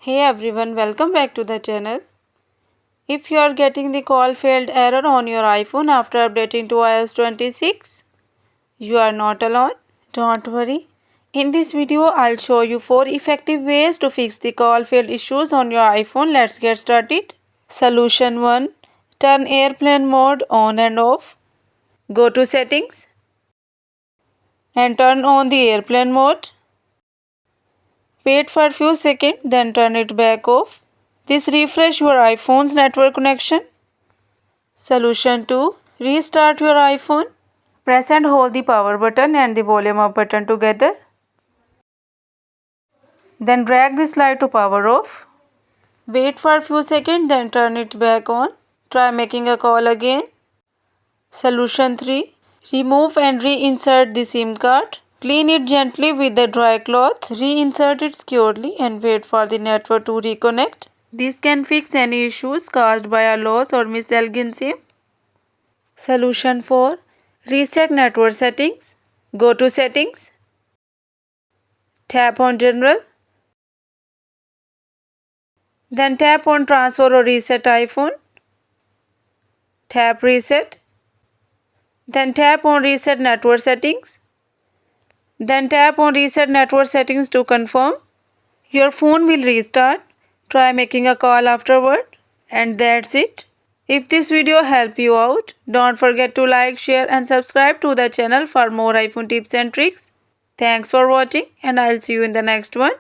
Hey everyone, welcome back to the channel. If you are getting the call failed error on your iPhone after updating to iOS 26, you are not alone. Don't worry. In this video, I'll show you 4 effective ways to fix the call failed issues on your iPhone. Let's get started. Solution 1. Turn airplane mode on and off. Go to settings and turn on the airplane mode. Wait for a few seconds, then turn it back off. This refresh your iPhone's network connection. Solution 2. Restart your iPhone. Press and hold the power button and the volume up button together. Then drag the slide to power off. Wait for a few seconds, then turn it back on. Try making a call again. Solution 3. Remove and reinsert the SIM card. Clean it gently with a dry cloth. Reinsert it securely and wait for the network to reconnect. This can fix any issues caused by a loss or misaligned SIM. Solution 4. Reset network settings. Go to settings. Tap on general. Then tap on transfer or reset iPhone. Tap reset. Then tap on reset network settings. Then tap on reset network settings to confirm. Your phone will restart. Try making a call afterward. And that's it. If this video helped you out, don't forget to like, share and subscribe to the channel for more iPhone tips and tricks. Thanks for watching and I'll see you in the next one.